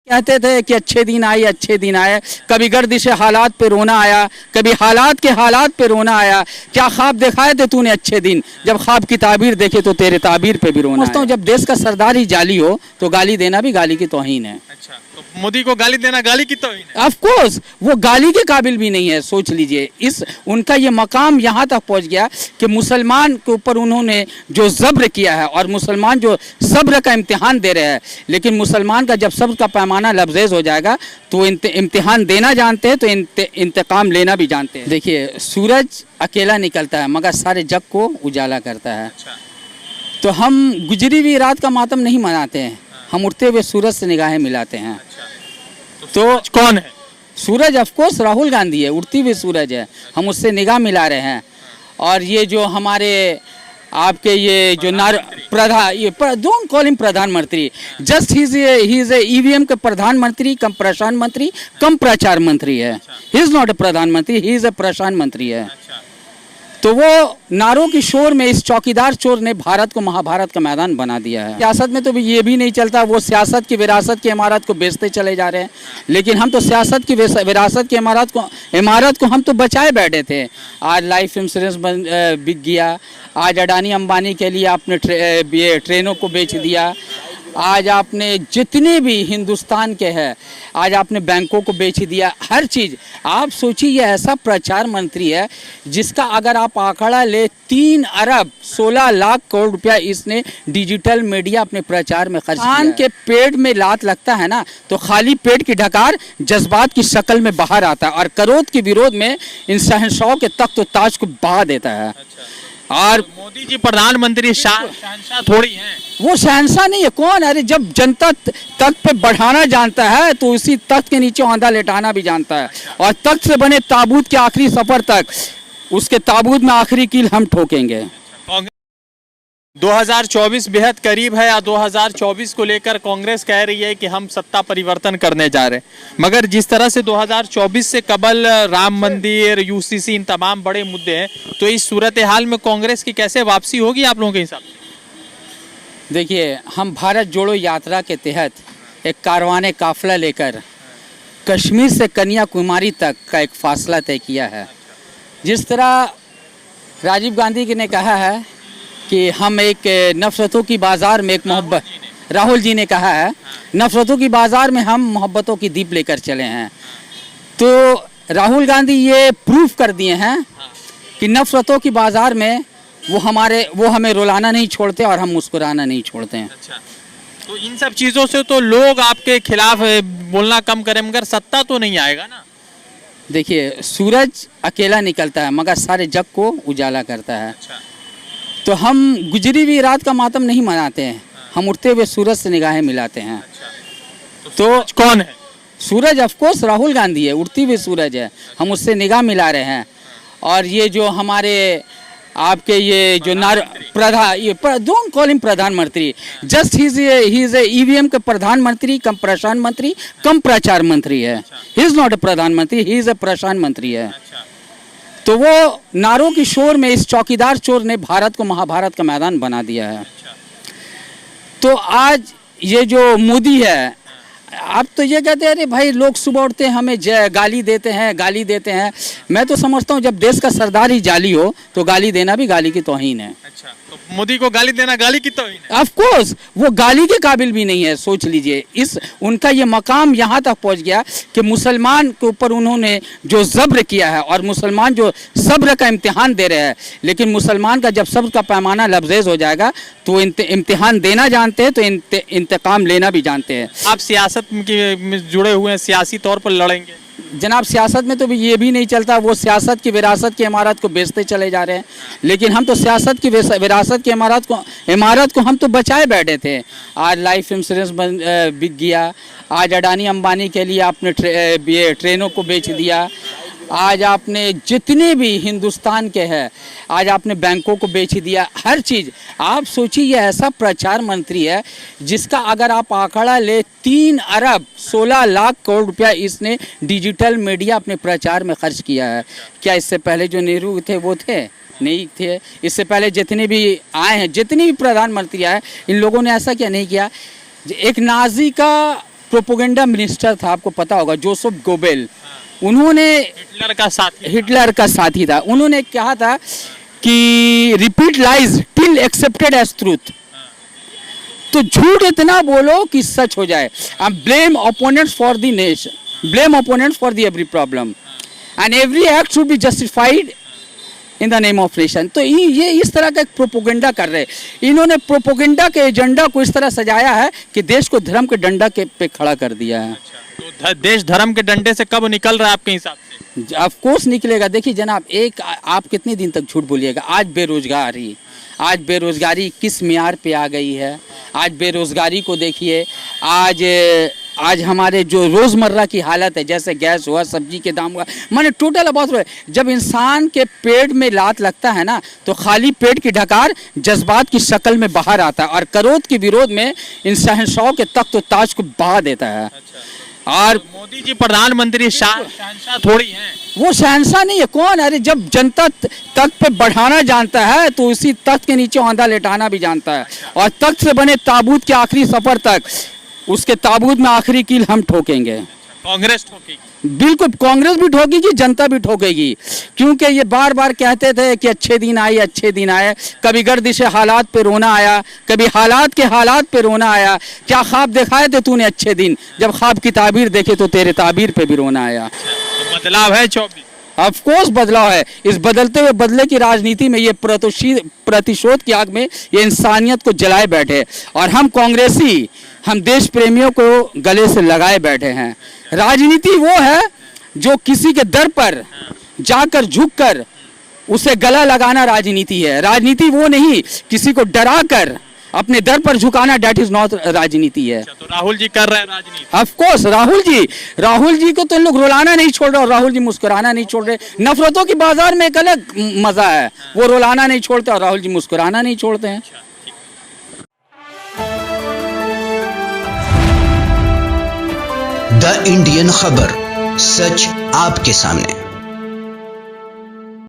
कहते थे कि अच्छे दिन आए अच्छे दिन आए, कभी गर्दिश हालात पे रोना आया, कभी हालात के हालात पे रोना आया। क्या ख्वाब दिखाए थे तूने अच्छे दिन, जब ख्वाब की ताबीर देखे तो तेरे ताबीर पे भी रोना आया। जब देश का सरदार ही जाली हो तो गाली देना भी गाली की तौहीन है। अच्छा, तो मोदी को गाली देना गाली की तौहीन है। ऑफ कोर्स वो गाली के काबिल भी नहीं है। सोच लीजिए, इस उनका ये मकाम यहाँ तक पहुँच गया कि मुसलमान के ऊपर उन्होंने जो जब्र किया है, और मुसलमान जो सब्र का इम्तिहान दे रहे हैं, लेकिन मुसलमान का जब सब्र का पैमाना लबरेज हो जाएगा तो इम्तिहान देना जानते हैं तो इंतकाम लेना भी जानते हैं। देखिए, सूरज अकेला निकलता है मगर सारे जग को उजाला करता है। अच्छा। तो हम गुजरी हुई रात का मातम नहीं मनाते हैं, हम उठते हुए सूरज से निगाहें मिलाते हैं। तो कौन है सूरज? ऑफ कोर्स राहुल गांधी है, उठती हुई सूरज है, हम उससे निगाह मिला रहे हैं। और ये जो हमारे आपके ये जो डोंट कॉल हिम प्रधानमंत्री, जस्ट ही इज ईवीएम के प्रधानमंत्री कम प्रधानमंत्री कम प्रचार मंत्री है। ही इज नॉट ए प्रधानमंत्री, ही इज ए प्रशासन मंत्री है। तो वो नारों की शोर में इस चौकीदार चोर ने भारत को महाभारत का मैदान बना दिया है। सियासत में तो ये भी नहीं चलता, वो सियासत की विरासत की इमारत को बेचते चले जा रहे हैं, लेकिन हम तो सियासत की विरासत की इमारत को हम तो बचाए बैठे थे। आज लाइफ इंश्योरेंस बिक गया, आज अडानी अंबानी के लिए आपने ट्रेनों को बेच दिया, आज आपने जितने भी हिंदुस्तान के हैं आज आपने बैंकों को बेच दिया, हर चीज़। आप सोचिए, ये ऐसा प्रचार मंत्री है जिसका अगर आप आंकड़ा ले 3 अरब 16 लाख करोड़ रुपया इसने डिजिटल मीडिया अपने प्रचार में खर्च किया। कान के पेट में लात लगता है ना तो खाली पेट की ढकार जज्बात की शक्ल में बाहर आता है, और करोध के विरोध में इन शहंशाहों के तख्त व ताज को बहा देता है। और मोदी जी प्रधानमंत्री शहंशाह थोड़ी हैं। वो शहंशाह नहीं है, कौन? अरे जब जनता तख्त पे बढ़ाना जानता है तो उसी तख्त के नीचे औंधा लेटाना भी जानता है, और तख्त से बने ताबूत के आखिरी सफर तक उसके ताबूत में आखिरी कील हम ठोकेंगे। 2024 बेहद करीब है, या 2024 को लेकर कांग्रेस कह रही है कि हम सत्ता परिवर्तन करने जा रहे हैं, मगर जिस तरह से 2024 से कबल राम मंदिर, यूसीसी, इन तमाम बड़े मुद्दे हैं, तो इस सूरत हाल में कांग्रेस की कैसे वापसी होगी आप लोगों के हिसाब से? देखिए, हम भारत जोड़ो यात्रा के तहत एक कारवाने काफिला लेकर कश्मीर से कन्याकुमारी तक का एक फासला तय किया है। जिस तरह राजीव गांधी जी ने कहा है कि हम एक नफरतों की बाज़ार में एक मोहब्बत, राहुल जी ने कहा है नफरतों की बाज़ार में हम मोहब्बतों की दीप लेकर चले हैं। तो राहुल गांधी ये प्रूफ कर दिए हैं कि नफरतों की बाज़ार में वो हमें रुलाना नहीं छोड़ते और हम मुस्कुराना नहीं छोड़ते हैं। अच्छा, तो इन सब चीज़ों से तो लोग आपके खिलाफ बोलना कम करें, मगर सत्ता तो नहीं आएगा ना। देखिए, सूरज अकेला निकलता है मगर सारे जग को उजाला करता है। अच्छा। तो हम गुजरी हुई रात का मातम नहीं मनाते हैं, हम उठते हुए सूरज से निगाहें मिलाते हैं। तो कौन है सूरज? ऑफ कोर्स राहुल गांधी है, उठती हुई सूरज है, हम उससे निगाह मिला रहे हैं। और ये जो हमारे आपके ये जो डोंट कॉल हिम प्रधानमंत्री, जस्ट ही इज ईवीएम के प्रधानमंत्री कम प्रशासन मंत्री कम प्रचार मंत्री है। ही इज नॉट ए प्रधानमंत्री, ही इज ए प्रशासन मंत्री है। तो वो नारों की शोर में इस चौकीदार चोर ने भारत को महाभारत का मैदान बना दिया है। तो आज ये जो मोदी है, आप तो ये कहते हैं अरे भाई लोग सुबह उठते हैं हमें गाली देते हैं। मैं तो समझता हूँ जब देश का सरदार ही जाली हो तो गाली देना भी गाली की तौहीन है। अच्छा, तो मोदी को गाली देना गाली की तौहीन है। ऑफ कोर्स वो गाली के काबिल भी नहीं है। सोच लीजिए, उनका ये मकाम यहाँ तक पहुँच गया कि मुसलमान के ऊपर उन्होंने जो जब्र किया है, और मुसलमान जो सब्र का इम्तिहान दे रहे हैं, लेकिन मुसलमान का जब सब्र का पैमाना लबरेज हो जाएगा तो इम्तिहान देना जानते हैं तो इंतकाम लेना भी जानते हैं। आप सियासत में जुड़े हुए हैं, सियासी तौर पर लड़ेंगे? जनाब, सियासत में तो ये भी नहीं चलता, वो सियासत की विरासत की इमारत को बेचते चले जा रहे हैं, लेकिन हम तो सियासत की विरासत की इमारत को हम तो बचाए बैठे थे। आज लाइफ इंश्योरेंस बिक गया, आज अडानी अंबानी के लिए आपने ट्रेनों को बेच दिया, आज आपने जितने भी हिंदुस्तान के हैं आज आपने बैंकों को बेच दिया, हर चीज़। आप सोचिए, ये ऐसा प्रचार मंत्री है जिसका अगर आप आंकड़ा ले 3 अरब 16 लाख करोड़ रुपया इसने डिजिटल मीडिया अपने प्रचार में खर्च किया है। क्या इससे पहले जो नेहरू थे वो थे? नहीं थे। इससे पहले जितने भी आए हैं, जितने भी प्रधानमंत्री आए, इन लोगों ने ऐसा क्या नहीं किया। एक नाजी का प्रोपोगेंडा मिनिस्टर था, आपको पता होगा, जोसेफ गोबेल। उन्होंने हिटलर का साथी था। उन्होंने कहा था कि repeat lies till accepted as truth. तो झूठ इतना बोलो कि सच हो जाए। Blame opponents for the nation, blame opponents for the every problem and every act should be justified in the name of nation. तो ये इस तरह का एक प्रोपोगेंडा कर रहे हैं। इन्होंने प्रोपोगेंडा के एजेंडा को इस तरह सजाया है कि देश को धर्म के डंडा के पे खड़ा कर दिया है। तो देश धर्म के डंडे से कब निकल रहा है आपके हिसाब से? ऑफ कोर्स निकलेगा। देखिए जनाब, एक आप कितने दिन तक झूठ बोलिएगा? आज बेरोजगारी किस मियार पे आ गई है। आज बेरोजगारी को देखिए। आज हमारे जो रोज़मर्रा की हालत है, जैसे गैस हुआ, सब्जी के दाम हुआ, माने टोटल अबाउट। जब इंसान के पेट में लात लगता है ना, तो खाली पेट की ढकार जज्बात की शक्ल में बाहर आता है और क्रोध के विरोध में इन शहंशाह के तख्त और ताज को बहा देता है। और मोदी जी प्रधानमंत्री शहंशाह थोड़ी हैं। वो शहंशाह नहीं है। कौन? अरे जब जनता तख्त पे बढ़ाना जानता है तो उसी तख्त के नीचे औंधा लेटाना भी जानता है। और तख्त से बने ताबूत के आखिरी सफर तक उसके ताबूत में आखिरी कील हम ठोकेंगे। कांग्रेस ठोकेगी? बिल्कुल, कांग्रेस भी ठोकेगी, जनता भी ठोकेगी। क्योंकि ये बार बार कहते थे कि अच्छे दिन आए। कभी गर्दिश हालात पे रोना आया, कभी हालात पे रोना आया। क्या ख्वाब दिखाए थे तूने अच्छे दिन? जब ख्वाब की ताबीर देखे तो तेरे ताबीर पे भी रोना आया। तो बदलाव है 24? ऑफ कोर्स बदलाव है। इस बदलते हुए बदले की राजनीति में ये प्रतिशोध की आग में ये इंसानियत को जलाए बैठे। और हम कांग्रेसी, हम देश प्रेमियों को गले से लगाए बैठे हैं। राजनीति वो है जो किसी के दर पर जाकर झुककर उसे गला लगाना राजनीति है। राजनीति वो नहीं किसी को डराकर अपने दर पर झुकाना, डेट इज नॉट राजनीति है। तो राहुल जी कर रहे हैं राजनीति? ऑफ कोर्स राहुल जी को तो इन लोग रुलाना नहीं छोड़ रहे और राहुल जी मुस्कुराना नहीं छोड़ रहे। नफरतों की बाजार में एक अलग मजा है। वो रुलाना नहीं छोड़ते और राहुल जी मुस्कुराना नहीं छोड़ते हैं। द इंडियन खबर, सच आपके सामने।